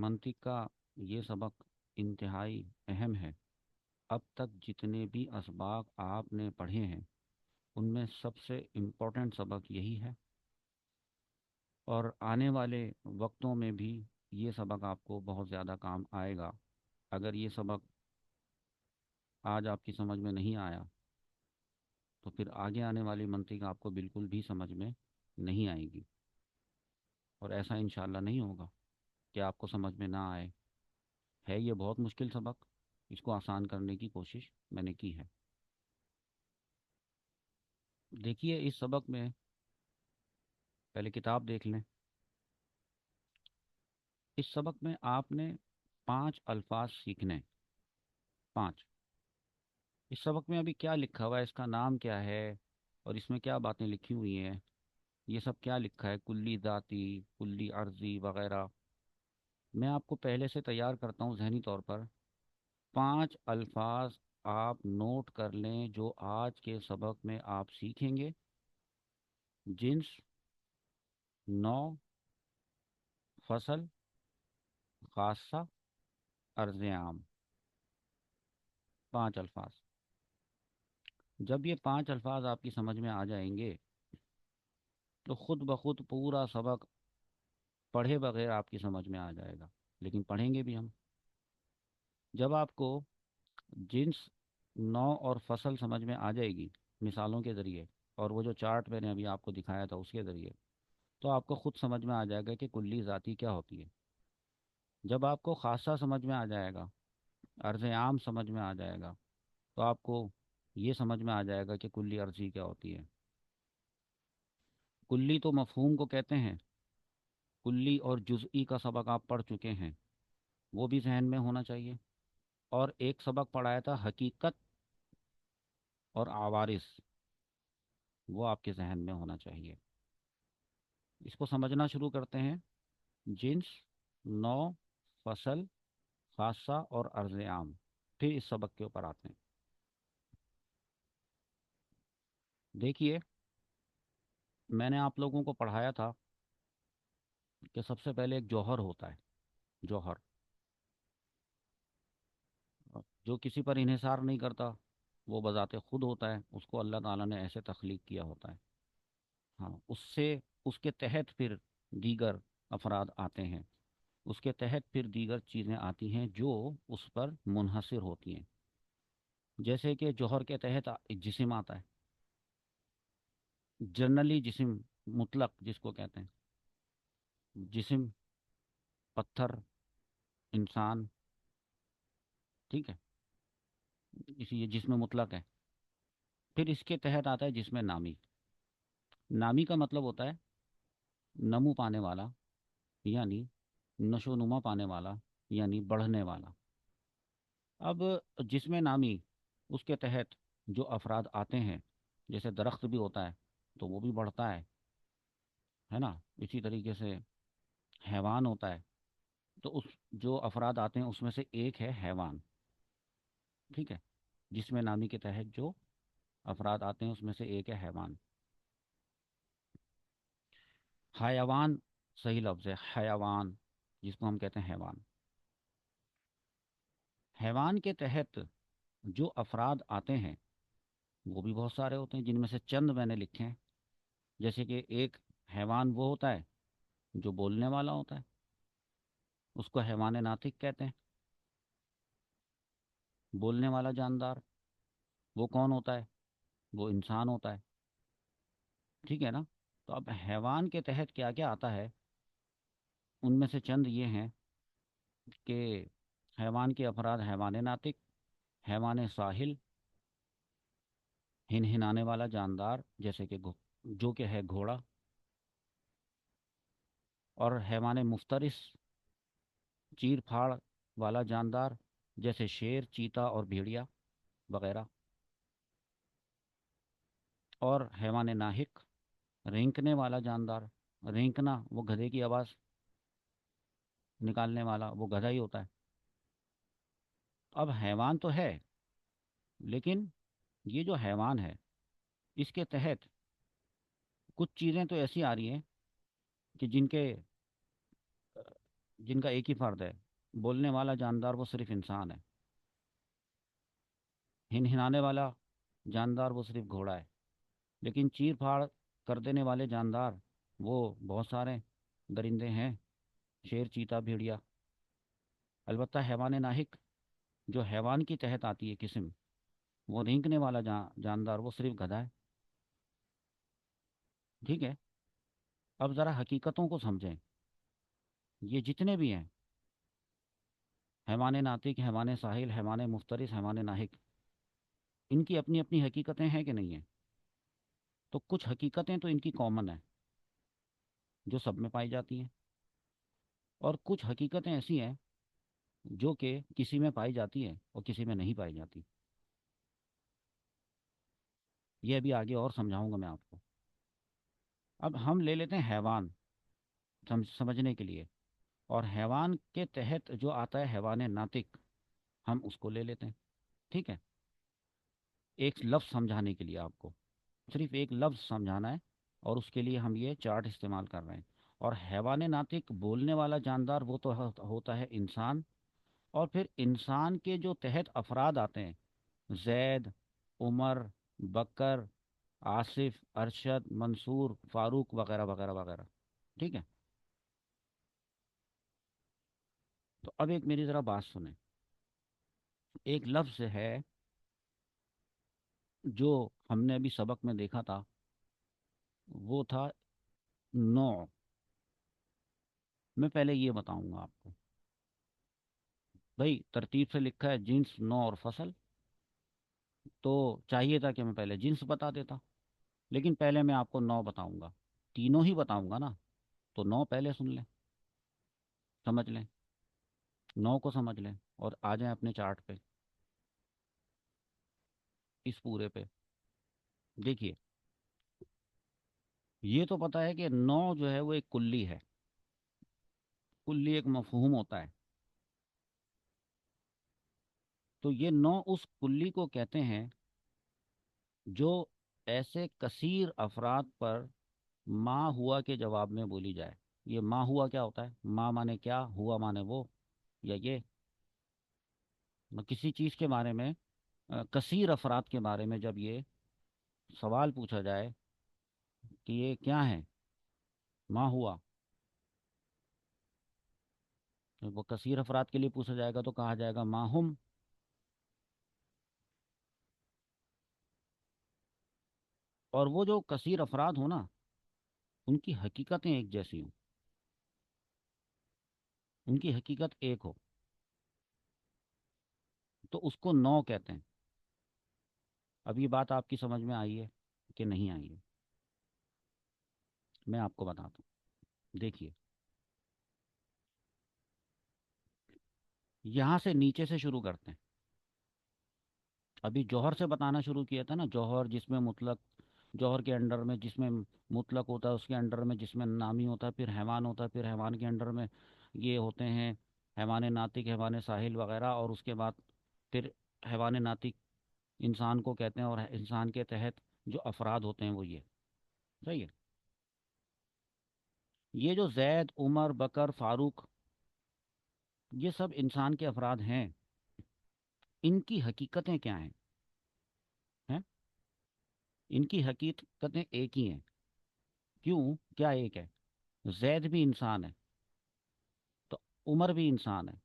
منطق کا یہ سبق انتہائی اہم ہے۔ اب تک جتنے بھی اسباق آپ نے پڑھے ہیں ان میں سب سے امپورٹنٹ سبق یہی ہے، اور آنے والے وقتوں میں بھی یہ سبق آپ کو بہت زیادہ کام آئے گا۔ اگر یہ سبق آج آپ کی سمجھ میں نہیں آیا تو پھر آگے آنے والی منطق آپ کو بالکل بھی سمجھ میں نہیں آئے گی، اور ایسا انشاءاللہ نہیں ہوگا کہ آپ کو سمجھ میں نہ آئے۔ ہے یہ بہت مشکل سبق، اس کو آسان کرنے کی کوشش میں نے کی ہے۔ دیکھیے اس سبق میں پہلے کتاب دیکھ لیں۔ اس سبق میں آپ نے 5 الفاظ سیکھنے، 5۔ اس سبق میں ابھی کیا لکھا ہوا ہے، اس کا نام کیا ہے، اور اس میں کیا باتیں لکھی ہوئی ہیں، یہ سب کیا لکھا ہے، کلی ذاتی، کلی عرضی وغیرہ، میں آپ کو پہلے سے تیار کرتا ہوں ذہنی طور پر۔ 5 الفاظ آپ نوٹ کر لیں جو آج کے سبق میں آپ سیکھیں گے: جنس، نو، فصل، خاصہ، عرض عام۔ 5 الفاظ، جب یہ 5 الفاظ آپ کی سمجھ میں آ جائیں گے تو خود بخود پورا سبق پڑھے بغیر آپ کی سمجھ میں آ جائے گا، لیکن پڑھیں گے بھی ہم۔ جب آپ کو جنس، نو اور فصل سمجھ میں آ جائے گی مثالوں کے ذریعے، اور وہ جو چارٹ میں نے ابھی آپ کو دکھایا تھا اس کے ذریعے، تو آپ کو خود سمجھ میں آ جائے گا کہ کلی ذاتی کیا ہوتی ہے۔ جب آپ کو خاصہ سمجھ میں آ جائے گا، عرض عام سمجھ میں آ جائے گا، تو آپ کو یہ سمجھ میں آ جائے گا کہ کلی عرضی کیا ہوتی ہے۔ کلی تو مفہوم کو کہتے ہیں، کلی اور جزئی کا سبق آپ پڑھ چکے ہیں، وہ بھی ذہن میں ہونا چاہیے۔ اور ایک سبق پڑھایا تھا حقیقت اور عوارض، وہ آپ کے ذہن میں ہونا چاہیے۔ اس کو سمجھنا شروع کرتے ہیں۔ جنس، نو، فصل، خاصہ اور عرض عام، پھر اس سبق کے اوپر آتے ہیں۔ دیکھیے، میں نے آپ لوگوں کو پڑھایا تھا کہ سب سے پہلے ایک جوہر ہوتا ہے، جوہر جو کسی پر انحصار نہیں کرتا، وہ بذات خود ہوتا ہے، اس کو اللہ تعالیٰ نے ایسے تخلیق کیا ہوتا ہے۔ ہاں، اس سے اس کے تحت پھر دیگر افراد آتے ہیں، اس کے تحت پھر دیگر چیزیں آتی ہیں جو اس پر منحصر ہوتی ہیں۔ جیسے کہ جوہر کے تحت ایک جسم آتا ہے، جنرلی جسم مطلق جس کو کہتے ہیں، جسم، پتھر، انسان، ٹھیک ہے، اسی یہ جسم مطلق ہے۔ پھر اس کے تحت آتا ہے جسم نامی۔ نامی کا مطلب ہوتا ہے نمو پانے والا، یعنی نشو نما پانے والا، یعنی بڑھنے والا۔ اب جسم نامی، اس کے تحت جو افراد آتے ہیں، جیسے درخت بھی ہوتا ہے تو وہ بھی بڑھتا ہے نا، اسی طریقے سے حیوان ہوتا ہے، تو اس جو افراد آتے ہیں اس میں سے ایک ہے حیوان، ٹھیک ہے، جسم نامی کے تحت جو افراد آتے ہیں اس میں سے ایک ہے حیوان۔ حیوان صحیح لفظ ہے، حیوان، جس کو ہم کہتے ہیں حیوان۔ حیوان کے تحت جو افراد آتے ہیں وہ بھی بہت سارے ہوتے ہیں، جن میں سے چند میں نے لکھے ہیں۔ جیسے کہ ایک حیوان وہ ہوتا ہے جو بولنے والا ہوتا ہے، اس کو حیوان ناطق کہتے ہیں۔ بولنے والا جاندار وہ کون ہوتا ہے؟ وہ انسان ہوتا ہے، ٹھیک ہے نا۔ تو اب حیوان کے تحت کیا کیا آتا ہے، ان میں سے چند یہ ہیں کہ حیوان کے افراد: حیوان ناطق، حیوان ساحل، ہنہنانے والا جاندار جیسے کہ جو کہ ہے گھوڑا، اور حیوان مفترس، چیر پھاڑ والا جاندار جیسے شیر، چیتا اور بھیڑیا وغیرہ، اور حیوان ناحق، رینکنے والا جاندار، رینکنا وہ گدھے کی آواز نکالنے والا، وہ گدھا ہی ہوتا ہے۔ اب حیوان تو ہے، لیکن یہ جو حیوان ہے اس کے تحت کچھ چیزیں تو ایسی آ رہی ہیں کہ जिनका एक ही फ़र्द है, बोलने वाला जानदार वो सिर्फ इंसान है, हिनहिनाने वाला जानदार वो सिर्फ घोड़ा है, लेकिन चीर फाड़ कर देने वाले जानदार वो बहुत सारे दरिंदे हैं, शेर, चीता, भेड़िया। अलबत्ता हैवान नाहिक, जो हैवान की तहत आती है किस्म, वो रेंकने वाला जानदार वो सिर्फ गधा है। ठीक है। अब ज़रा हकीकतों को समझें। ये जितने भी हैं, हैवान नातिक, हैवान साहिल, हैवान मुफ्तरिस, हैवान नाहिक, इनकी अपनी अपनी हकीकतें हैं कि नहीं है? तो कुछ हकीकतें तो इनकी कॉमन है, जो सब में पाई जाती हैं, और कुछ हकीकतें ऐसी हैं जो कि किसी में पाई जाती हैं और किसी में नहीं पाई जाती। ये अभी आगे और समझाऊंगा मैं आपको। अब हम ले लेते हैं हैवान, समझने के लिए। और हैवान के तहत जो आता है हैवान नातिक, हम उसको ले लेते हैं। ठीक है। एक लफ्ज़ समझाने के लिए आपको, सिर्फ एक लफ्ज़ समझाना है, और उसके लिए हम ये चार्ट इस्तेमाल कर रहे हैं। और हैवान नातिक, बोलने वाला जानदार, वो तो होता है इंसान। और फिर इंसान के जो तहत अफराद आते हैं, जैद, उमर, बकर, आसिफ, अरशद, मंसूर, फारूक, वगैरह वगैरह वगैरह। ठीक है। तो अब एक मेरी ज़रा बात सुने। एक लफ्ज़ है जो हमने अभी सबक में देखा था, वो था नौ। मैं पहले ये बताऊंगा आपको। भाई तरतीब से लिखा है जिन्स, नौ और फसल। तो चाहिए था कि मैं पहले जिन्स बता देता, लेकिन पहले मैं आपको नौ बताऊंगा। तीनों ही बताऊंगा ना, तो नौ पहले सुन लें, समझ लें, नौ को समझ लें, और आ जाएं अपने चार्ट पे, इस पूरे पे। देखिए, ये तो पता है कि नौ जो है वो एक कुल्ली है। कुल्ली एक मफहूम होता है। तो ये नौ उस कुल्ली को कहते हैं जो ऐसे कसीर अफराद पर माँ हुआ के जवाब में बोली जाए। ये माँ हुआ क्या होता है? माँ माने क्या, हुआ माने वो, या ये। किसी चीज़ के बारे में, कसीर अफराद के बारे में जब ये सवाल पूछा जाए कि ये क्या है, माँ हुआ, तो वो कसीर अफराद के लिए पूछा जाएगा तो कहा जाएगा माँ हुम। और वो जो कसीर अफराद हो ना, उनकी हकीकतें एक जैसी हों, उनकी हकीकत एक हो, तो उसको नौ कहते हैं। अब ये बात आपकी समझ में आई है कि नहीं आई है? मैं आपको बताता हूँ। देखिए, यहाँ से नीचे से शुरू करते हैं। अभी जौहर से बताना शुरू किया था ना, जौहर जिसमें मुतलक, जौहर के अंडर में जिसमें मुतलक होता है, उसके अंडर में जिसमें नामी होता है, फिर हैवान होता है, फिर हैवान के अंडर में ये होते हैं हैवान नातिक, हैवान साहिल वगैरह, और उसके बाद फिर हैवान नातिक इंसान को कहते हैं, और इंसान के तहत जो अफराद होते हैं वो ये। सही है। ये जो जैद, उमर, बकर, फारूक, ये सब इंसान के अफराद हैं। इनकी हकीकतें क्या हैं? इनकी हकीकतें एक ही हैं। क्यों, क्या एक है? जैद भी इंसान है, तो उमर भी इंसान है,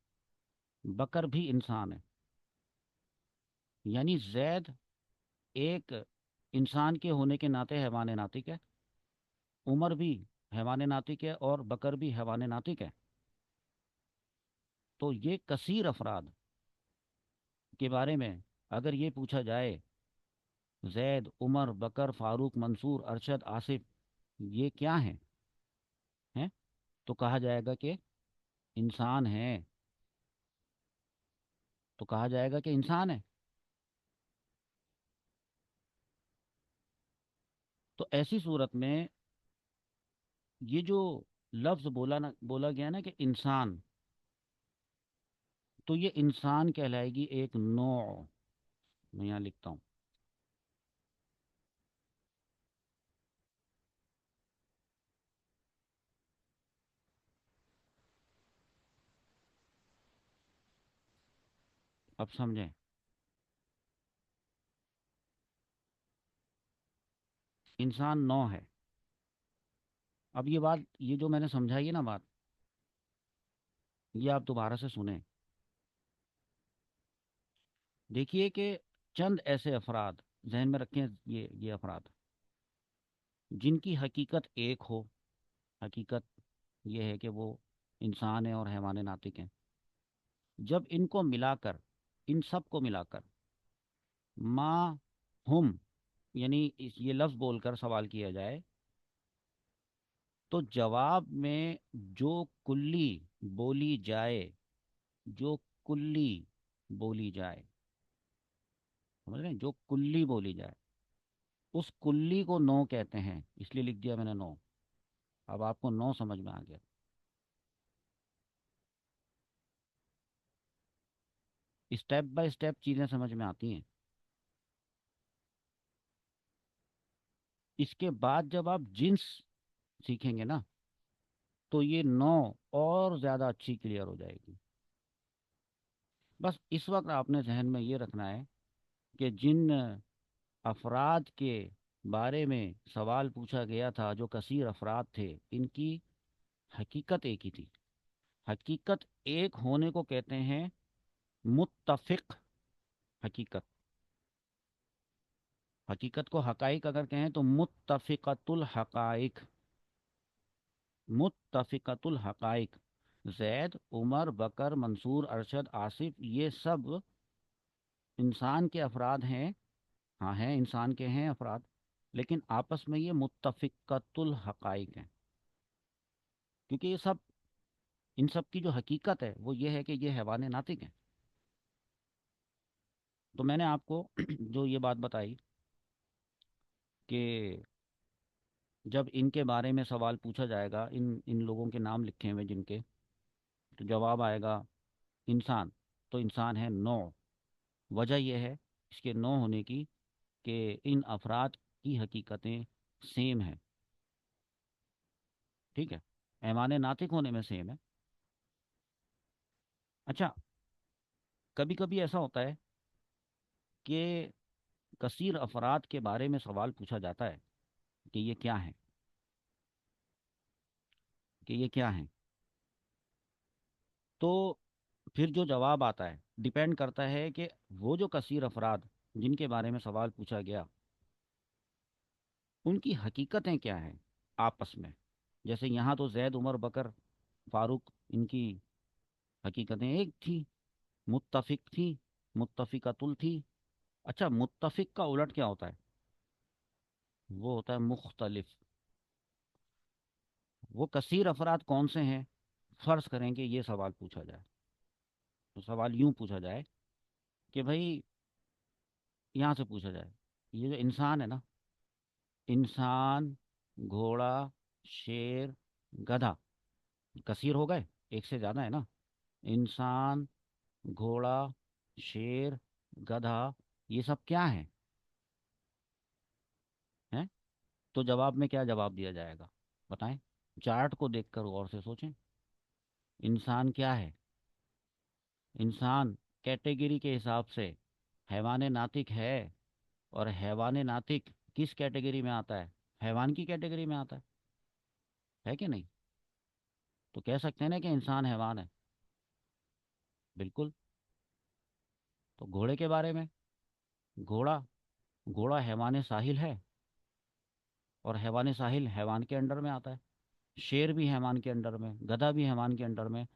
बकर भी इंसान है। यानी जैद एक इंसान के होने के नाते हैवान नातिक है, उमर भी हैवान नातिक है, और बकर भी हैवान नातिक है। तो ये कसीर अफराद के बारे में अगर ये पूछा जाए, जैद, उमर, बकर, फारूक, मंसूर, अरशद, आसिफ, ये क्या हैं? तो कहा जाएगा कि इंसान है। तो कहा जाएगा कि इंसान है। तो ऐसी सूरत में ये जो लफ्ज बोला गया ना कि इंसान, तो ये इंसान कहलाएगी एक नौ। मैं यहाँ लिखता हूँ। अब समझें। इंसान नौ है। अब ये बात, ये जो मैंने समझाई है ना बात, ये आप दोबारा से सुने। देखिए कि चंद ऐसे अफराद जहन में रखें, ये अफराद जिनकी हकीकत एक हो। हकीकत ये है कि वो इंसान है और हैवान नातिक हैं। जब इनको मिलाकर, इन सब को मिलाकर, मा हम, यानी ये लफ्ज़ बोलकर सवाल किया जाए, तो जवाब में जो कुल्ली बोली जाए, जो कुल्ली बोली जाए, समझ रहे हैं, जो कुल्ली बोली जाए, उस कुल्ली को नो कहते हैं, इसलिए लिख दिया मैंने नो। अब आपको नो समझ में आ गया। स्टेप बाय स्टेप चीज़ें समझ में आती हैं। इसके बाद जब आप जिन्स सीखेंगे ना, तो ये नो और ज़्यादा अच्छी क्लियर हो जाएगी। बस इस वक्त आपने जहन में ये रखना है कि जिन अफराद के बारे में सवाल पूछा गया था, जो कसीर अफराद थे, इनकी हकीकत एक ही थी। हकीकत एक होने को कहते हैं मुत्तफिक हकीकत। हकीकत को हकाइक अगर कहें तो मुत्तफिकतुल हकाइक। मुत्तफिकतुल हकाइक। जैद, उमर, बकर, मंसूर, अरशद, आसिफ, ये सब इंसान के अफराद हैं। हाँ, हैं, इंसान के हैं अफराद, लेकिन आपस में ये मुत्तफिकतुल हकाइक हैं। क्योंकि ये सब, इन सब की जो हकीकत है वो ये है कि ये हैवान नातिक हैं। तो मैंने आपको जो ये बात बताई कि जब इनके बारे में सवाल पूछा जाएगा, इन इन लोगों के नाम लिखे हुए जिनके, तो जवाब आएगा इंसान। तो इंसान है नौ। वजह यह है इसके नौ होने की कि इन अफराद की हकीकतें सेम है। ठीक है, हैवान नातिक होने में सेम है। अच्छा, कभी कभी ऐसा होता है कि कसीर अफराद के बारे में सवाल पूछा जाता है कि ये क्या है, कि ये क्या है। तो फिर जो जवाब आता है डिपेंड करता है कि वो जो कसीर अफराद जिनके बारे में सवाल पूछा गया, उनकी हकीकतें क्या हैं आपस में। जैसे यहाँ तो जैद, उमर, बकर, फारूक, इनकी हकीकतें एक थी, मुत्तफिक थी, मुत्तफिकतुल थी। अच्छा, मुत्तफिक का उलट क्या होता है? वो होता है मुख्तलिफ। वो कसीर अफराद कौन से हैं? फर्ज करें कि ये सवाल पूछा जाए, तो सवाल यूं पूछा जाए कि भाई, यहाँ से पूछा जाए, ये जो इंसान है ना, इंसान, घोड़ा, शेर, गधा, कसीर हो गए, एक से ज़्यादा है ना। इंसान, घोड़ा, शेर, गधा, ये सब क्या है? हैं? तो जवाब में क्या जवाब दिया जाएगा, बताएं। चार्ट को देखकर गौर से सोचें। इंसान क्या है? इंसान कैटेगरी के हिसाब से हैवान नातिक है। और हैवान नातिक किस कैटेगरी में आता है? हैवान की कैटेगरी में आता है कि नहीं? तो कह सकते हैं ना कि इंसान हैवान है। बिल्कुल। तो घोड़े के बारे में, घोड़ा, घोड़ा हैवान साहिल है, और हैवान साहिल हैवान के अंडर में आता है। शेर भी हैवान के अंडर में, गधा भी हैवान के अंडर में।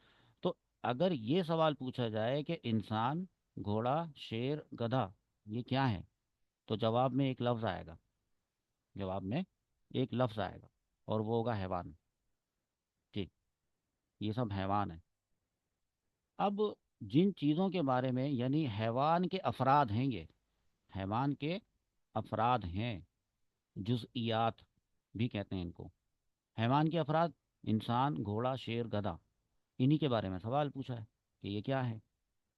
तो अगर ये सवाल पूछा जाए कि इंसान, घोड़ा, शेर, गधा, ये क्या है, तो जवाब में एक लफ्ज़ आएगा। जवाब में एक लफ्ज़ आएगा, और वो होगा हैवान। ठीक, ये सब हैवान है। अब जिन चीज़ों के बारे में, यानी हैवान के अफराद हैं ये, हैवान के अफराद हैं, जुज़इयात भी कहते हैं इनको। हैवान के अफराद, इंसान, घोड़ा, शेर, गधा, इन्हीं के बारे में सवाल पूछा है कि ये क्या है।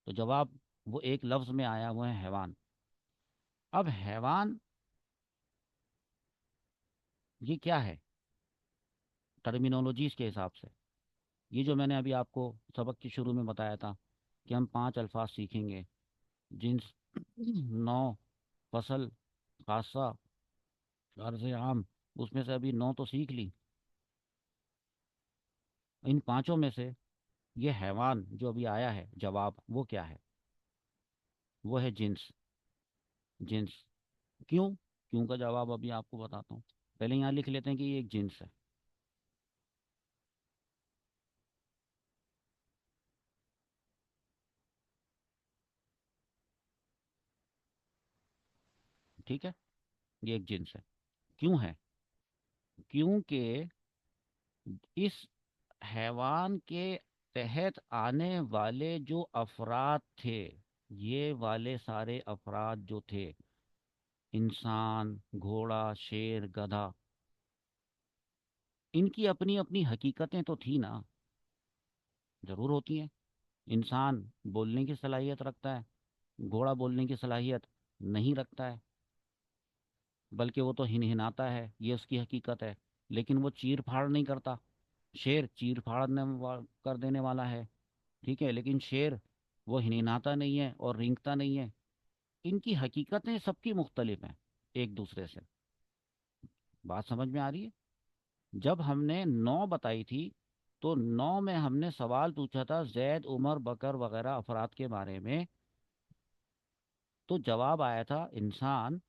तो जवाब वो एक लफ्ज़ में आया, वो है हैवान। अब हैवान ये क्या है टर्मिनोलॉजीज के हिसाब से? ये जो मैंने अभी आपको सबक के शुरू में बताया था कि हम 5 अल्फाज सीखेंगे, जिन्स, नौ, फसल, खासा, अर्ज़ आम, उसमें से अभी नौ तो सीख ली। इन पांचों में से ये हैवान जो अभी आया है जवाब, वो क्या है? वो है जिन्स। जिन्स। क्यों? क्यों का जवाब अभी आपको बताता हूँ। पहले यहाँ लिख लेते हैं कि ये एक जिन्स है। ठीक है, ये एक जिन्स है। क्यों है? क्योंकि इस हैवान के तहत आने वाले जो अफराद थे, ये वाले सारे अफराद जो थे, इंसान, घोड़ा, शेर, गधा, इनकी अपनी अपनी हकीकतें तो थी ना। जरूर होती हैं। इंसान बोलने की सलाहियत रखता है, घोड़ा बोलने की सलाहियत नहीं रखता है, बल्कि वो तो हिनहिनाता है, ये उसकी हकीकत है। लेकिन वो चीर फाड़ नहीं करता। शेर चीर फाड़ने कर देने वाला है, ठीक है, लेकिन शेर वो हिनहिनाता नहीं है और रेंगता नहीं है। इनकी हकीकतें सबकी मुख्तलिफ हैं एक दूसरे से। बात समझ में आ रही है? जब हमने नौ बताई थी, तो नौ में हमने सवाल पूछा था जैद, उमर, बकर वगैरह अफराद के बारे में। तो जवाब आया था इंसान।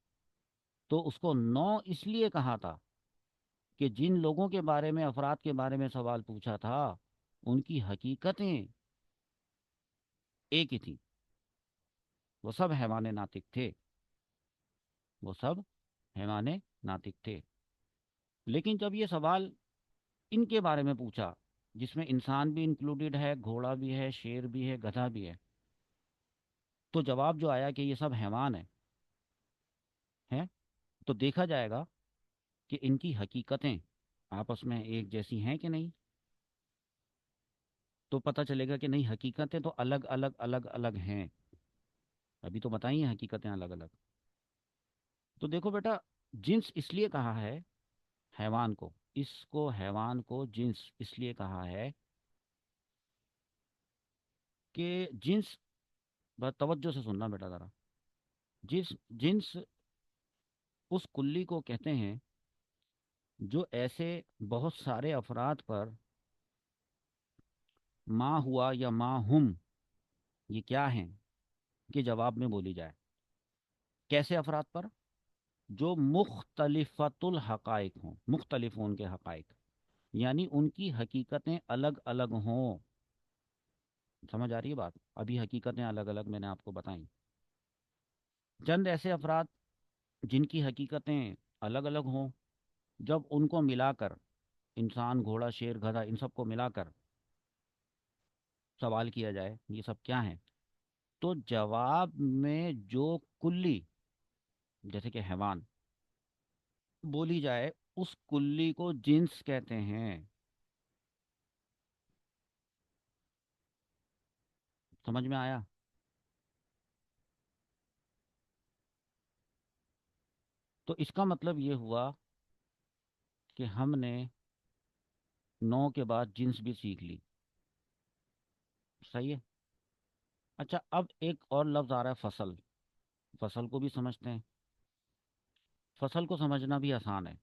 तो उसको नौ इसलिए कहा था कि जिन लोगों के बारे में, अफराद के बारे में सवाल पूछा था, उनकी हकीकतें एक ही थी। वो सब हैवाने नातिक थे। वो सब हैवाने नातिक थे। लेकिन जब ये सवाल इनके बारे में पूछा, जिसमें इंसान भी इंक्लूडेड है, घोड़ा भी है, शेर भी है, गधा भी है, तो जवाब जो आया कि ये सब हैवान है, हैं, तो देखा जाएगा कि इनकी हकीकतें आपस में एक जैसी हैं कि नहीं। तो पता चलेगा कि नहीं, हकीकतें तो अलग अलग अलग अलग हैं। अभी तो बताई हैं हकीकतें अलग अलग। तो देखो बेटा, जिन्स इसलिए कहा है हैवान को, इसको हैवान को जिन्स इसलिए कहा है कि जिन्स, बस तवज्जो से सुनना बेटा ज़रा। जिस जिन्स उस कुल्ली को कहते हैं जो ऐसे बहुत सारे अफराद पर माँ हुआ या माँ हुम, ये क्या हैं, के जवाब में बोली जाए। कैसे अफराद पर? जो मुख्तलिफतुल हकाइक हों, मुख्तलिफ हों उनके हकाइक, यानी उनकी हकीकतें अलग अलग हों। समझ आ रही है बात? अभी हकीकतें अलग अलग मैंने आपको बताई। चंद ऐसे अफराद जिनकी हकीकतें अलग अलग हों, जब उनको मिलाकर, इंसान, घोड़ा, शेर, गधा, इन सबको मिलाकर सवाल किया जाए ये सब क्या है, तो जवाब में जो कुल्ली, जैसे कि हैवान, बोली जाए, उस कुल्ली को जिन्स कहते हैं। समझ में आया? तो इसका मतलब ये हुआ कि हमने नौ के बाद जिन्स भी सीख ली। सही है। अच्छा, अब एक और लफ्ज़ आ रहा है, फसल। फसल को भी समझते हैं। फसल को समझना भी आसान है।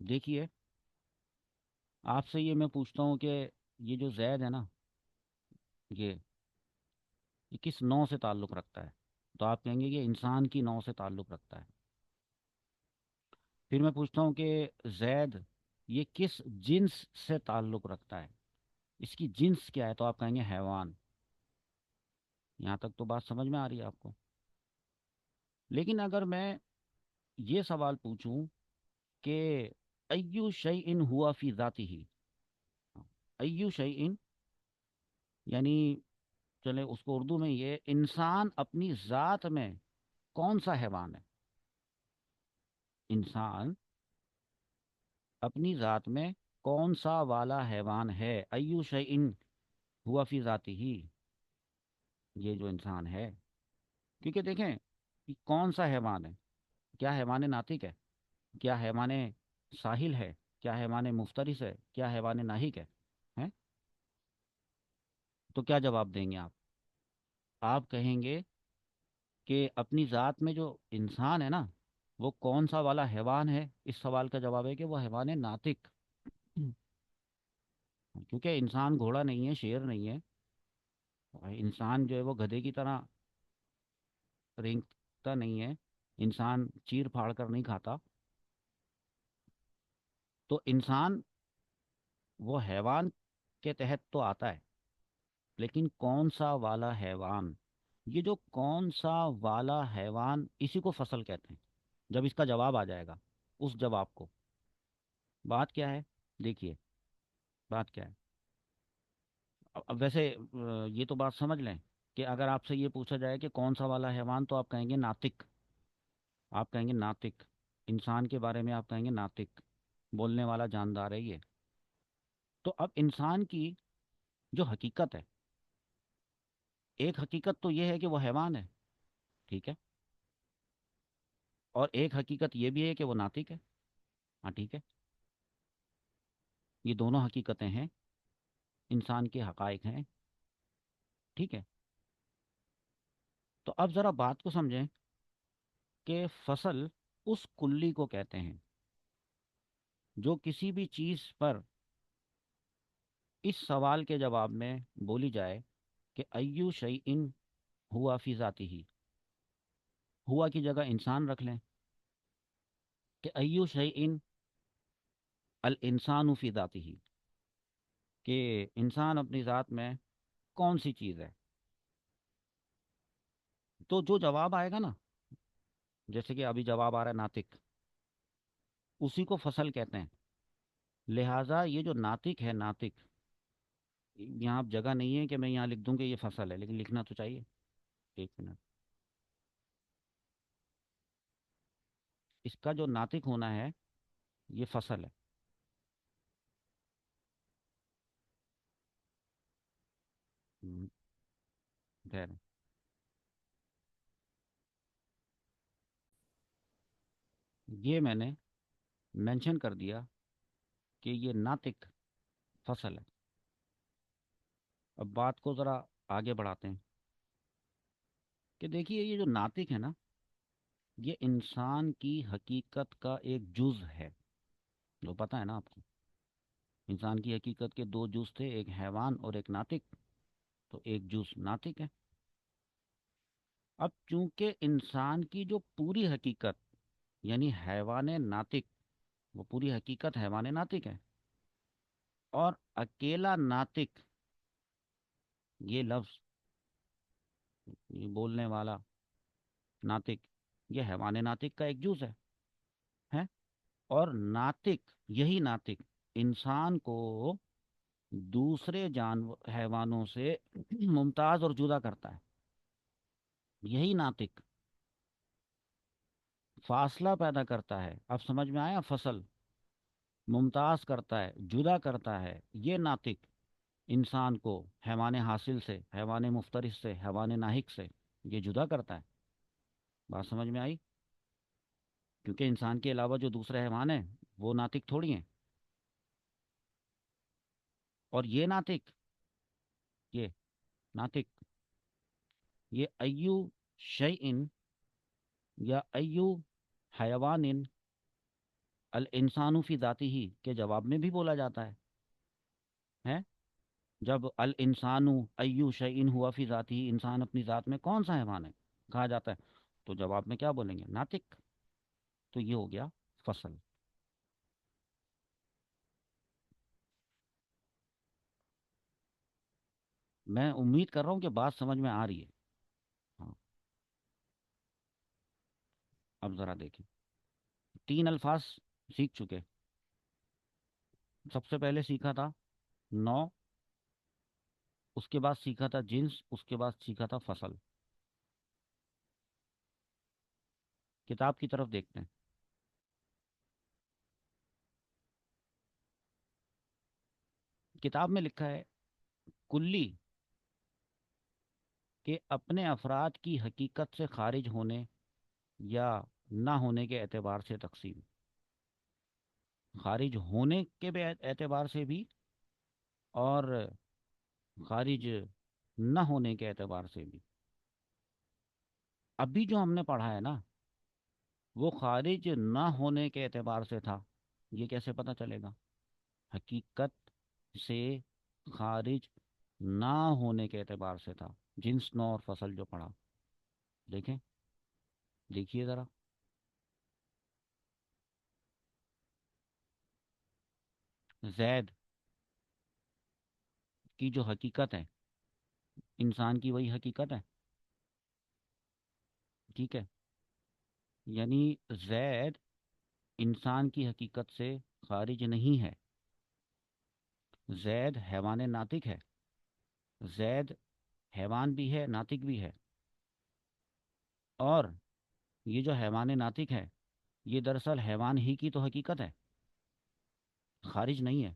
देखिए, आपसे ये मैं पूछता हूँ कि ये जो जैद है ना, ये किस नौ से ताल्लुक़ रखता है? तो आप कहेंगे कि इंसान की नौ से ताल्लुक़ रखता है। फिर मैं पूछता हूँ कि जैद ये किस जिन्स से ताल्लुक़ रखता है, इसकी जिन्स क्या है? तो आप कहेंगे हैवान। यहाँ तक तो बात समझ में आ रही है आपको? लेकिन अगर मैं ये सवाल पूछूं कि अय्यु शैइन हुआ फी जाती ही, अय्यु शैइन, यानी चले उसको उर्दू में, ये इंसान अपनी ज़ात में कौन सा हैवान है? इंसान अपनी ज़ात में कौन सा वाला हैवान है? अय्यु शैइन हुआ फी जाती ही, ये जो इंसान है। क्योंकि देखें कि कौन सा हैवान है। क्या हैवान नातिक है? क्या हैवान साहिल है? क्या हैवान मुफ्तरिस है? क्या हैवान नाहिक है? हैं? तो क्या जवाब देंगे आप? आप कहेंगे کہ اپنی ذات میں جو انسان ہے نا، وہ کون سا والا حیوان ہے، اس سوال کا جواب ہے کہ وہ حیوان ہے ناطق. کیونکہ انسان گھوڑا نہیں ہے، شیر نہیں ہے. انسان جو ہے وہ گدھے کی طرح رینگتا نہیں ہے. انسان چیر پھاڑ کر نہیں کھاتا. تو انسان وہ حیوان کے تحت تو آتا ہے، لیکن کون سا والا حیوان، یہ جو کون سا والا حیوان، اسی کو فصل کہتے ہیں. جب اس کا جواب آ جائے گا اس جواب کو، بات کیا ہے، دیکھیے بات کیا ہے. اب ویسے یہ تو بات سمجھ لیں کہ اگر آپ سے یہ پوچھا جائے کہ کون سا والا حیوان، تو آپ کہیں گے ناطق. آپ کہیں گے ناطق. انسان کے بارے میں آپ کہیں گے ناطق، بولنے والا جاندار ہے یہ. تو اب انسان کی جو حقیقت ہے، ایک حقیقت تو یہ ہے کہ وہ حیوان ہے، ٹھیک ہے. اور ایک حقیقت یہ بھی ہے کہ وہ ناطق ہے، ہاں ٹھیک ہے. یہ دونوں حقیقتیں ہیں، انسان کے حقائق ہیں، ٹھیک ہے. تو اب ذرا بات کو سمجھیں کہ فصل اس کلی کو کہتے ہیں جو کسی بھی چیز پر اس سوال کے جواب میں بولی جائے کہ ایو شیئن ہوا فی ذاتی ہی. ہوا کی جگہ انسان رکھ لیں کہ ایو شیئن الانسان فی ذاتی ہی، کہ انسان اپنی ذات میں کون سی چیز ہے. تو جو جواب آئے گا نا، جیسے کہ ابھی جواب آ رہا ہے ناطق، اسی کو فصل کہتے ہیں. لہٰذا یہ جو ناطق ہے، ناطق، یہاں اب جگہ نہیں ہے کہ میں یہاں لکھ دوں کہ یہ فصل ہے، لیکن لکھنا تو چاہیے. ایک منٹ. اس کا جو ناطق ہونا ہے یہ فصل ہے. ہم، خیر. یہ میں نے مینشن کر دیا کہ یہ ناطق فصل ہے. اب بات کو ذرا آگے بڑھاتے ہیں کہ دیکھیے یہ جو ناطق ہے نا، یہ انسان کی حقیقت کا ایک جز ہے. جو پتہ ہے نا آپ کو، انسان کی حقیقت کے دو جز تھے، ایک حیوان اور ایک ناطق. تو ایک جز ناطق ہے. اب چونکہ انسان کی جو پوری حقیقت یعنی حیوان ناطق، وہ پوری حقیقت حیوان ناطق ہے، اور اکیلا ناطق، یہ لفظ، یہ بولنے والا ناطق، یہ حیوان ناطق کا ایک جز ہے. اور ناطق، یہی ناطق انسان کو دوسرے جانور حیوانوں سے ممتاز اور جدا کرتا ہے. یہی ناطق فاصلہ پیدا کرتا ہے. اب سمجھ میں آیا، فصل ممتاز کرتا ہے، جدا کرتا ہے. یہ ناطق انسان کو حیوان حاصل سے، حیوان مفترس سے، حیوان ناہق سے یہ جدا کرتا ہے. بات سمجھ میں آئی؟ کیونکہ انسان کے علاوہ جو دوسرے حیوان ہیں وہ ناطق تھوڑی ہیں. اور یہ ناطق، یہ ناطق، یہ ایو شیئن یا ایو حیوان الانسان فی ذاتی ہی کے جواب میں بھی بولا جاتا ہے. جب الانسان ایو شیئن ہوا فی ذاتی ہی، انسان اپنی ذات میں کون سا حیوان ہے کہا جاتا ہے، تو جواب میں کیا بولیں گے؟ ناطق. تو یہ ہو گیا فصل. میں امید کر رہا ہوں کہ بات سمجھ میں آ رہی ہے. ہاں. اب ذرا دیکھیں، تین الفاظ سیکھ چکے. سب سے پہلے سیکھا تھا نو، اس کے بعد سیکھا تھا جنس، اس کے بعد سیکھا تھا فصل. کتاب کی طرف دیکھتے ہیں. کتاب میں لکھا ہے کلی کہ اپنے افراد کی حقیقت سے خارج ہونے یا نہ ہونے کے اعتبار سے تقسیم. خارج ہونے کے بھی اعتبار سے بھی، اور خارج نہ ہونے کے اعتبار سے بھی. ابھی جو ہم نے پڑھا ہے نا، وہ خارج نہ ہونے کے اعتبار سے تھا. یہ کیسے پتہ چلے گا؟ حقیقت سے خارج نہ ہونے کے اعتبار سے تھا. جنس، نوع اور فصل جو پڑھا، دیکھیں، دیکھیے ذرا. زید کی جو حقیقت ہے، انسان کی وہی حقیقت ہے. ٹھیک ہے. یعنی زید انسان کی حقیقت سے خارج نہیں ہے. زید حیوان ناطق ہے. زید حیوان بھی ہے، ناطق بھی ہے. اور یہ جو حیوان ناطق ہے، یہ دراصل حیوان ہی کی تو حقیقت ہے، خارج نہیں ہے.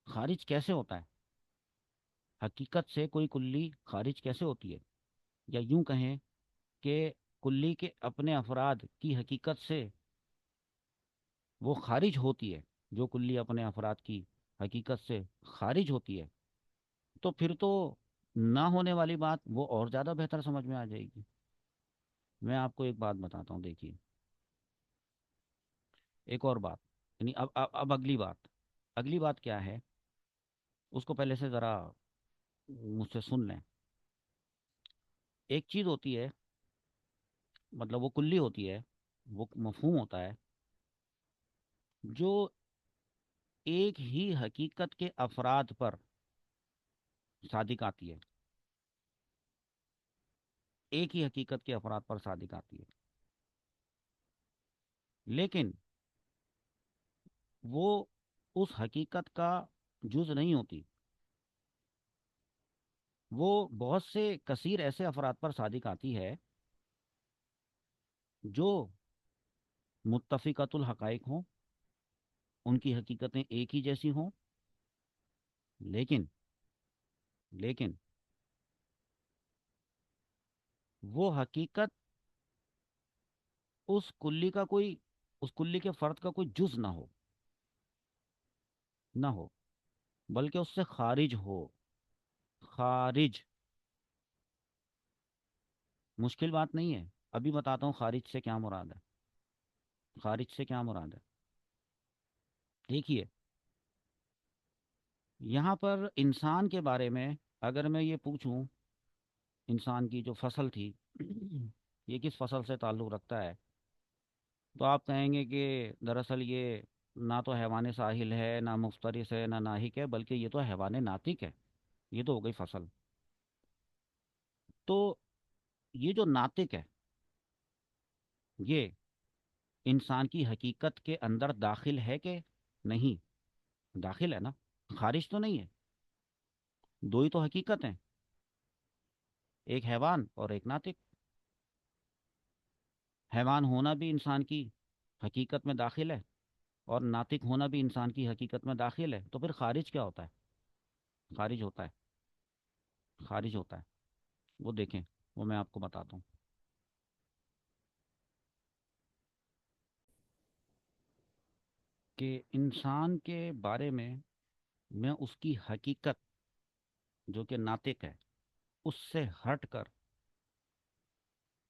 خارج کیسے ہوتا ہے؟ حقیقت سے کوئی کلی خارج کیسے ہوتی ہے؟ یا یوں کہیں کہ کلی کے اپنے افراد کی حقیقت سے وہ خارج ہوتی ہے. جو کلی اپنے افراد کی حقیقت سے خارج ہوتی ہے، تو پھر تو نہ ہونے والی بات وہ اور زیادہ بہتر سمجھ میں آ جائے گی. میں آپ کو ایک بات بتاتا ہوں، دیکھیے. ایک اور بات، یعنی اب اگلی بات کیا ہے، اس کو پہلے سے ذرا مجھ سے سن لیں. ایک چیز ہوتی ہے، مطلب وہ کلی ہوتی ہے، وہ مفہوم ہوتا ہے جو ایک ہی حقیقت کے افراد پر صادق آتی ہے. ایک ہی حقیقت کے افراد پر صادق آتی ہے، لیکن وہ اس حقیقت کا جز نہیں ہوتی. وہ بہت سے کثیر ایسے افراد پر صادق آتی ہے جو متفقۃ الحقائق ہوں، ان کی حقیقتیں ایک ہی جیسی ہوں، لیکن لیکن وہ حقیقت اس کلی کے فرد کا کوئی جز نہ ہو، بلکہ اس سے خارج ہو. خارج مشکل بات نہیں ہے. ابھی بتاتا ہوں خارج سے کیا مراد ہے. خارج سے کیا مراد ہے؟ دیکھیے، یہاں پر انسان کے بارے میں اگر میں یہ پوچھوں، انسان کی جو فصل تھی یہ کس فصل سے تعلق رکھتا ہے، تو آپ کہیں گے کہ دراصل یہ نہ تو حیوان ساحل ہے، نہ مفترس ہے، نہ ناہک ہے، بلکہ یہ تو حیوان ناطق ہے. یہ تو ہو گئی فصل. تو یہ جو ناطق ہے، یہ انسان کی حقیقت کے اندر داخل ہے کہ نہیں؟ داخل ہے نا، خارج تو نہیں ہے. دو ہی تو حقیقت ہیں، ایک حیوان اور ایک ناطق. حیوان ہونا بھی انسان کی حقیقت میں داخل ہے، اور ناطق ہونا بھی انسان کی حقیقت میں داخل ہے. تو پھر خارج کیا ہوتا ہے؟ خارج ہوتا ہے، خارج ہوتا ہے. وہ دیکھیں، وہ میں آپ کو بتاتا ہوں. کہ انسان کے بارے میں اس کی حقیقت جو کہ ناطق ہے، اس سے ہٹ کر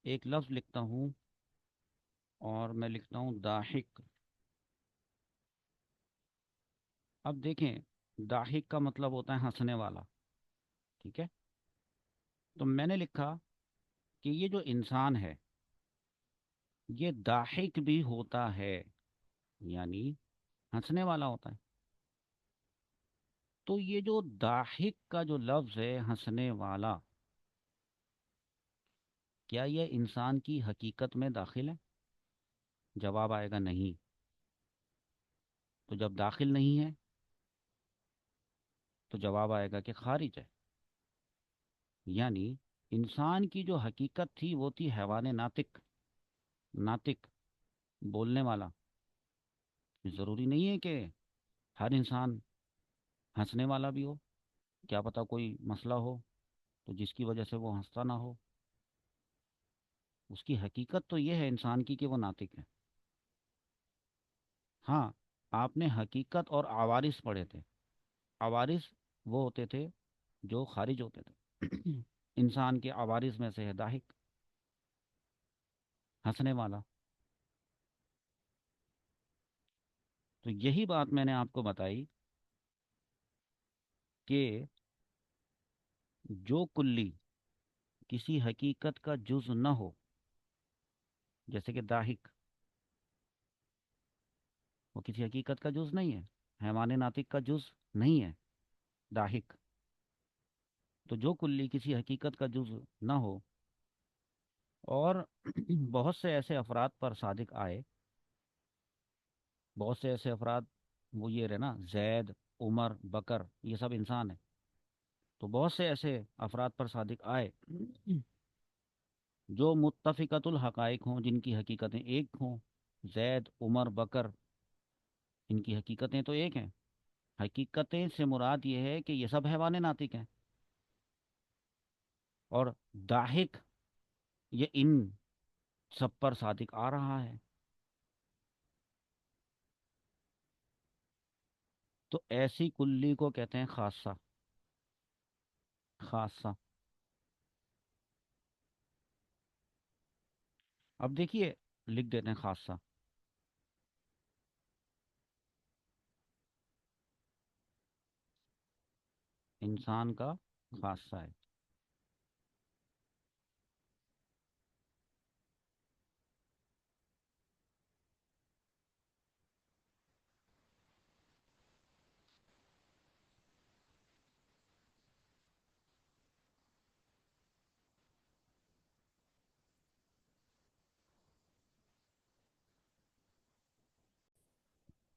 ایک لفظ لکھتا ہوں، اور میں لکھتا ہوں داحک. اب دیکھیں، داحک کا مطلب ہوتا ہے ہنسنے والا. ٹھیک ہے. تو میں نے لکھا کہ یہ جو انسان ہے یہ داحک بھی ہوتا ہے، یعنی ہنسنے والا ہوتا ہے. تو یہ جو داحک کا جو لفظ ہے، ہنسنے والا، کیا یہ انسان کی حقیقت میں داخل ہے؟ جواب آئے گا نہیں. تو جب داخل نہیں ہے تو جواب آئے گا کہ خارج ہے. یعنی انسان کی جو حقیقت تھی وہ تھی حیوان ناطق. ناطق، بولنے والا. ضروری نہیں ہے کہ ہر انسان ہنسنے والا بھی ہو. کیا پتہ کوئی مسئلہ ہو تو جس کی وجہ سے وہ ہنستا نہ ہو. اس کی حقیقت تو یہ ہے انسان کی کہ وہ ناطق ہے. ہاں، آپ نے حقیقت اور عوارض پڑھے تھے. عوارض وہ ہوتے تھے جو خارج ہوتے تھے. انسان کے عوارض میں سے ہے داحک. ہنسنے والا. تو یہی بات میں نے آپ کو بتائی کہ جو کلی کسی حقیقت کا جز نہ ہو، جیسے کہ داہک، وہ کسی حقیقت کا جز نہیں ہے، حیوان ناطق کا جز نہیں ہے داہک. تو جو کلی کسی حقیقت کا جز نہ ہو، اور بہت سے ایسے افراد پر صادق آئے، بہت سے ایسے افراد، وہ یہ رہے نا، زید، عمر، بکر، یہ سب انسان ہیں. تو بہت سے ایسے افراد پر صادق آئے جو متفقت الحقائق ہوں، جن کی حقیقتیں ایک ہوں. زید، عمر، بکر، ان کی حقیقتیں تو ایک ہیں. حقیقتیں سے مراد یہ ہے کہ یہ سب حیوان ناطق ہیں. اور داہک یہ ان سب پر صادق آ رہا ہے. تو ایسی کلی کو کہتے ہیں خاصہ. خاصہ. اب دیکھیے، لکھ دیتے ہیں خاصہ. انسان کا خاصہ ہے.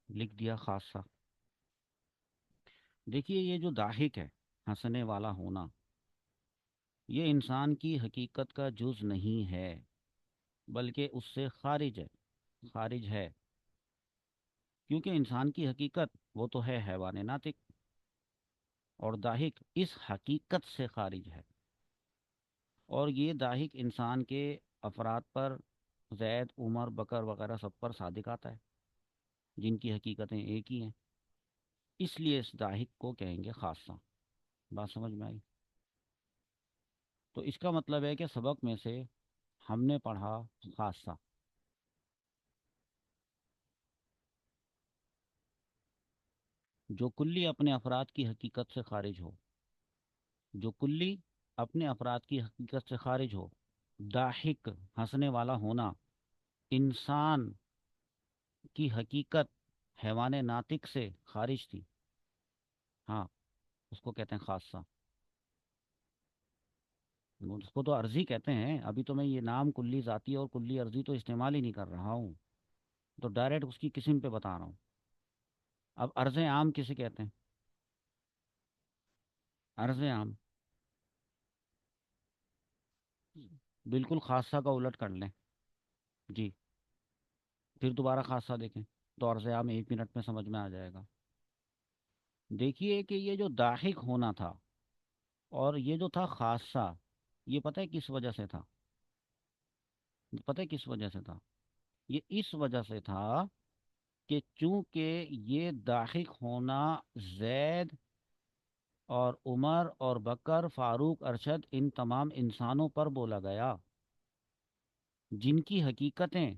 لکھ دیا خاصہ. دیکھیے، یہ جو داہک ہے، ہنسنے والا ہونا، یہ انسان کی حقیقت کا جز نہیں ہے، بلکہ اس سے خارج ہے. خارج ہے. کیونکہ انسان کی حقیقت وہ تو ہے حیوان ناطق، اور داہک اس حقیقت سے خارج ہے. اور یہ داہک انسان کے افراد پر، زید، عمر، بکر وغیرہ سب پر صادق آتا ہے، جن کی حقیقتیں ایک ہی ہیں. اس لیے اس داہک کو کہیں گے خاصہ. بات سمجھ میں آئی؟ تو اس کا مطلب ہے کہ سبق میں سے ہم نے پڑھا خاصہ. جو کلی اپنے افراد کی حقیقت سے خارج ہو. جو کلی اپنے افراد کی حقیقت سے خارج ہو. داحک، ہنسنے والا ہونا، انسان کی حقیقت حیوان ناطق سے خارج تھی. ہاں، اس کو کہتے ہیں خاصہ. اس کو تو عرضی کہتے ہیں. ابھی تو میں یہ نام کلی ذاتی اور کلی عرضی تو استعمال ہی نہیں کر رہا ہوں، تو ڈائریکٹ اس کی قسم پہ بتا رہا ہوں. اب عرض عام کسے کہتے ہیں؟ عرض عام بالکل خاصہ کا الٹ کر لیں. جی. پھر دوبارہ خاصہ دیکھیں تو عرض عام 1 منٹ میں سمجھ میں آ جائے گا. دیکھیے کہ یہ جو داحک ہونا تھا اور یہ جو تھا خاصہ، یہ پتہ ہے کس وجہ سے تھا؟ پتہ ہے کس وجہ سے تھا؟ یہ اس وجہ سے تھا کہ چونکہ یہ داحک ہونا زید اور عمر اور بکر، فاروق، ارشد، ان تمام انسانوں پر بولا گیا جن کی حقیقتیں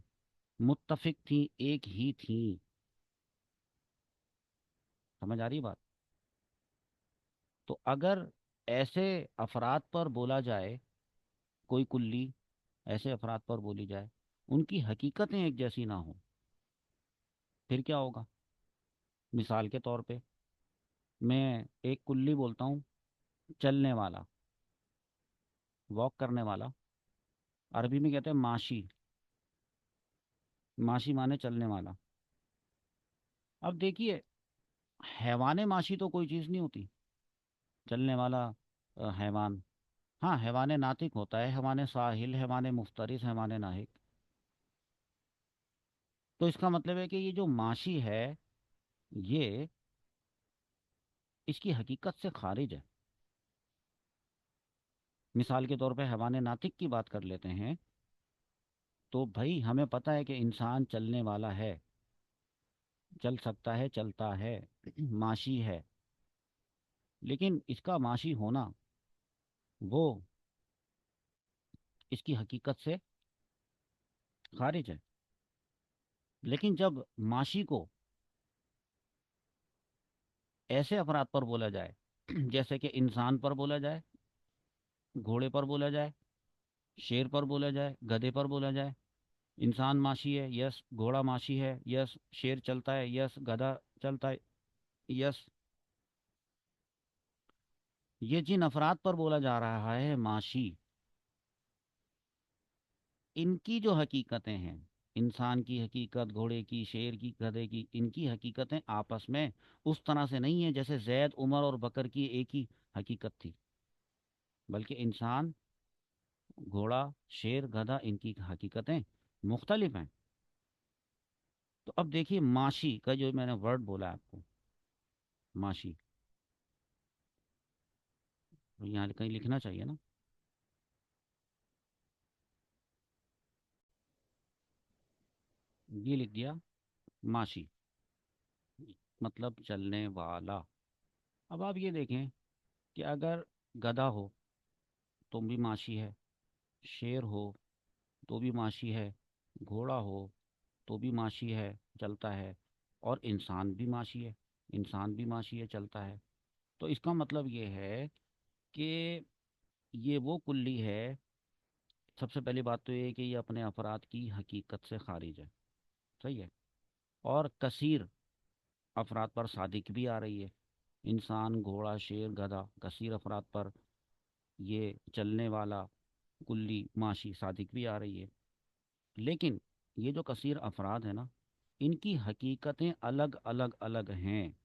متفق تھیں، ایک ہی تھیں. سمجھ آ رہی بات؟ تو اگر ایسے افراد پر بولا جائے، کوئی کلی ایسے افراد پر بولی جائے، ان کی حقیقتیں ایک جیسی نہ ہوں، پھر کیا ہوگا؟ مثال کے طور پہ میں ایک کلی بولتا ہوں، چلنے والا، واک کرنے والا. عربی میں کہتے ہیں ماشی. ماشی مانے چلنے والا. اب دیکھیے، حیوان ماشی تو کوئی چیز نہیں ہوتی. چلنے والا حیوان. ہاں، حیوان ناطق ہوتا ہے، حیوان ساحل، حیوان مفترس، حیوان ناہک. تو اس کا مطلب ہے کہ یہ جو ماشی ہے، یہ اس کی حقیقت سے خارج ہے. مثال کے طور پہ حیوان ناطق کی بات کر لیتے ہیں. تو بھائی ہمیں پتہ ہے کہ انسان چلنے والا ہے، چل سکتا ہے، چلتا ہے، ماشی ہے. لیکن اس کا ماشی ہونا، وہ اس کی حقیقت سے खारिज है। लेकिन जब माशी को ऐसे अफराद पर बोला जाए जैसे कि इंसान पर बोला जाए, घोड़े पर बोला जाए, शेर पर बोला जाए, गधे पर बोला जाए, इंसान माशी है, यस, घोड़ा माशी है, यस, शेर चलता है, यस, गधा चलता है, यस, ये जिन अफराद पर बोला जा रहा है माशी, इनकी जो हकीकतें हैं, इंसान की हकीकत, घोड़े की, शेर की, गधे की, इनकी हकीकतें आपस में उस तरह से नहीं है जैसे जैद, उमर और बकर की एक ही हकीकत थी। बल्कि इंसान, घोड़ा, शेर, गधा, इनकी हकीकतें मुख्तलिफ हैं। तो अब देखिए माशी का जो मैंने वर्ड बोला आपको, माशी, तो यहाँ कहीं लिखना चाहिए ना। ये लिख दिया, माशी, मतलब चलने वाला। अब आप ये देखें कि अगर गधा हो तो भी माशी है, शेर हो तो भी माशी है, घोड़ा हो तो भी माशी है, चलता है, और इंसान भी माशी है, इंसान भी माशी है, चलता है। तो इसका मतलब ये है कि ये वो कुल्ली है। सबसे पहली बात तो ये है कि ये अपने अफराद की हकीकत से खारिज है। सही है। और कसीर अफराद पर सादिक भी आ रही है। इंसान, घोड़ा, शेर, गधा, कसीर अफराद पर ये चलने वाला कुल्ली माशी सादिक भी आ रही है। लेकिन ये जो कसीर अफराद है ना, इनकी हकीकतें अलग अलग अलग हैं।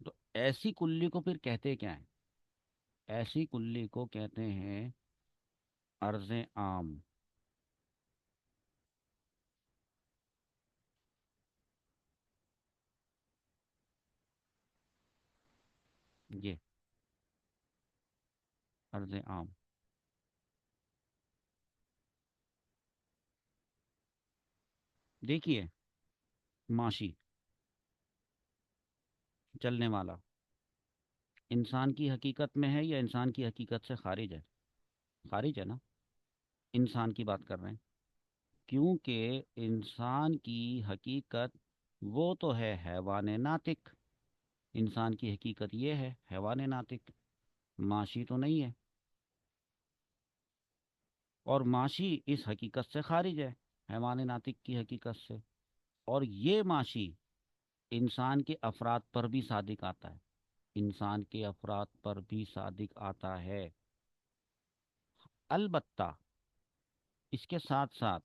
तो ऐसी कुल्ली को फिर कहते क्या है? ऐसी कुल्ली को कहते हैं अर्ज़ आम। ये अर्ज़ आम। देखिए, माशी, चलने वाला, इंसान की हकीकत में है या इंसान की हकीकत से खारिज है? खारिज है ना। इंसान की बात कर रहे हैं, क्योंकि इंसान की हकीकत वो तो है हैवान नातिक। इंसान की हकीकत ये है हैवान नातिक, माशी तो नहीं है। और माशी इस हकीकत से खारिज है, हैवान नातिक की हकीकत से। और ये माशी इंसान के अफराद पर भी सादिक आता है, इंसान के अफराद पर भी सादिक आता है। अलबत्ता इसके साथ साथ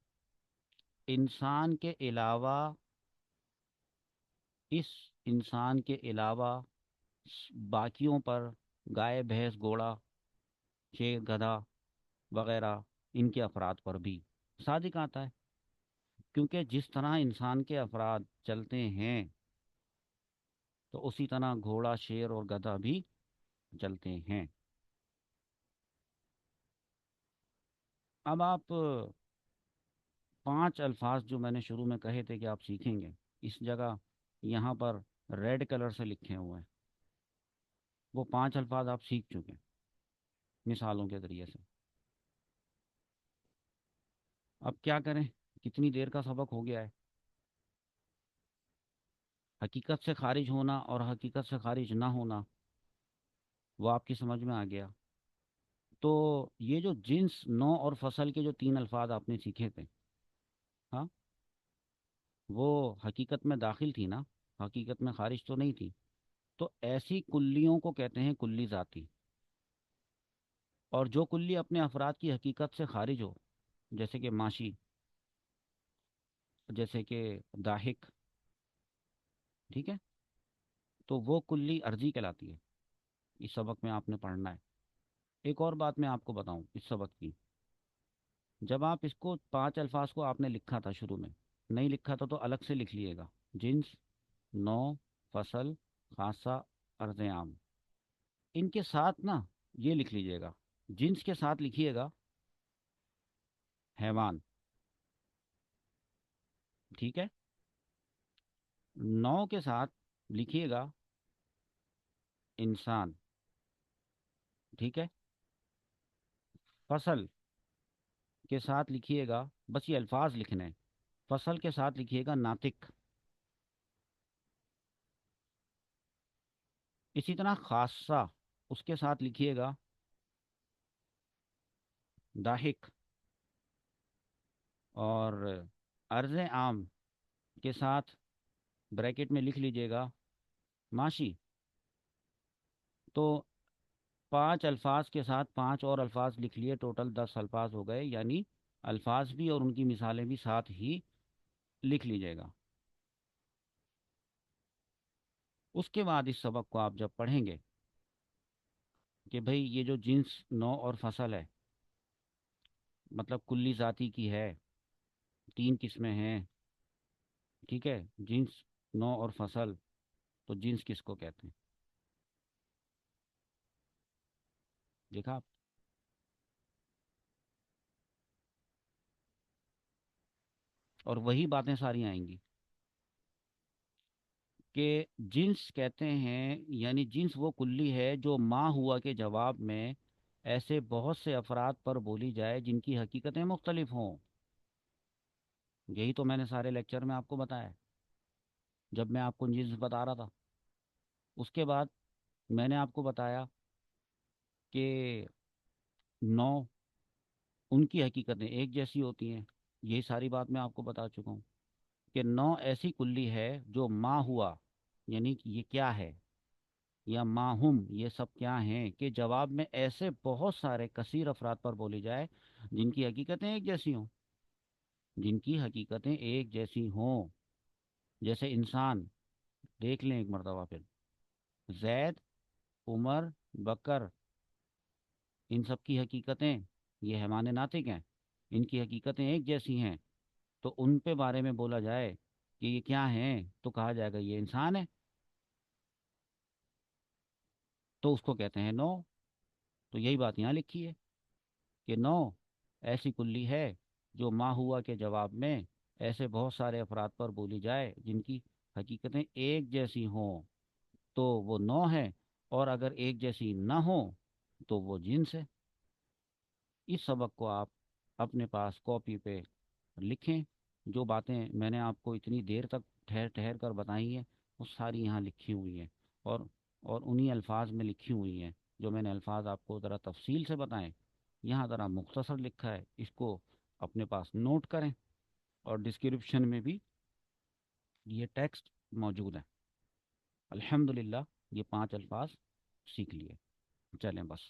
इंसान के अलावा, इस इंसान के अलावा बाकियों पर, गाय, भैंस, घोड़ा, शेर, गधा वगैरह, इनके अफराद पर भी सादिक आता है। क्योंकि जिस तरह इंसान के अफराद चलते हैं तो उसी तरह घोड़ा, शेर और गधा भी चलते हैं। अब आप 5 अल्फाज जो मैंने शुरू में कहे थे कि आप सीखेंगे, इस जगह यहाँ पर रेड कलर से लिखे हुए हैं, वो 5 अल्फाज आप सीख चुके हैं मिसालों के ज़रिए से। अब क्या करें, कितनी देर का सबक हो गया है। हकीकत से खारिज होना और हकीकत से खारिज ना होना, वो आपकी समझ में आ गया। तो ये जो जिन्स, नौ और फसल के जो 3 अल्फाज आपने सीखे थे, हाँ, वो हकीकत में दाखिल थी ना, हकीकत में खारिज तो नहीं थी। तो ऐसी कुल्लियों को कहते हैं कुल्ली ज़ाती। और जो कुल्ली अपने अफराद की हकीकत से खारिज हो, जैसे कि माशी, जैसे कि दाहिक, ठीक है, तो वो कुल्ली अर्जी कहलाती है। इस सबक में आपने पढ़ना है। एक और बात मैं आपको बताऊं इस सबक की, जब आप इसको 5 अल्फाज को आपने लिखा था शुरू में, नहीं लिखा था तो अलग से लिख लीजिएगा। जिन्स, नौ, फसल, खासा, अर्ज़ आम, इनके साथ ना ये लिख लीजिएगा। जिन्स के साथ लिखिएगा हैवान, ठीक है। नौ के साथ लिखिएगा इंसान, ठीक है। फसल के साथ लिखिएगा बस ये अल्फाज लिखने हैं। फसल के साथ लिखिएगा नातिक। इसी तरह खासा, उसके साथ लिखिएगा दाहिक। और अर्ज़ आम के साथ ब्रैकेट में लिख लीजिएगा माशी। तो 5 अल्फाज के साथ 5 और अल्फाज लिख लिए, टोटल 10 अल्फाज हो गए। यानी अल्फाज भी और उनकी मिसालें भी साथ ही लिख लीजिएगा। उसके बाद इस सबक को आप जब पढ़ेंगे कि भाई ये जो जिन्स, नौ और फसल है, मतलब कुल्ली जाति की है, 3 किस्में हैं, ठीक है, जिन्स, नौ और फसल। तो जिन्स किसको कहते हैं? देखा आप? और वही बातें सारी आएंगी कि जिन्स कहते हैं, यानी जिन्स वो कुल्ली है जो माँ हुआ के जवाब में ऐसे बहुत से अफराद पर बोली जाए जिनकी हकीकतें मुख्तलिफ हों। यही तो मैंने सारे लेक्चर में आपको बताया जब मैं आपको जिन्स बता रहा था। उसके बाद मैंने आपको बताया कि नौ, उनकी हकीकतें एक जैसी होती हैं। यही सारी बात मैं आपको बता चुका हूँ कि नौ ऐसी कुल्ली है जो माँ हुआ, यानी कि ये क्या है, या माहुम, ये सब क्या हैं, कि जवाब में ऐसे बहुत सारे कसीर अफराद पर बोली जाए जिनकी हकीकतें एक जैसी हों। जिनकी हकीकतें एक जैसी हों, जैसे इंसान। देख लें एक मरतबा फिर, जैद, उमर, बकर, इन सब की हकीकतें, ये हैवान नातिक हैं, इनकी हकीकतें एक जैसी हैं। तो उन पे बारे में बोला जाए कि ये क्या हैं, तो कहा जाएगा ये इंसान है। तो उसको कहते हैं नौ। तो यही बात यहाँ लिखी है कि नौ ऐसी कुल्ली है जो माँ हुआ के जवाब में ऐसे बहुत सारे अफराद पर बोली जाए जिनकी हकीकतें एक जैसी हों, तो वो नौ है। और अगर एक जैसी ना हो तो वो जिन्स है। इस सबक को आप अपने पास कॉपी पे लिखें। जो बातें मैंने आपको इतनी देर तक ठहर ठहर कर बताई हैं, वो सारी यहाँ लिखी हुई हैं। और और उन्हीं अल्फाज में लिखी हुई हैं जो मैंने अल्फाज आपको ज़रा तफसील से बताएं। यहाँ ज़रा मुख्तसर लिखा है, इसको अपने पास नोट करें। और डिस्क्रिप्शन में भी ये टेक्स्ट मौजूद है। अल्हम्दुलिल्लाह, ये 5 अल्फाज सीख लिए। चलें बस।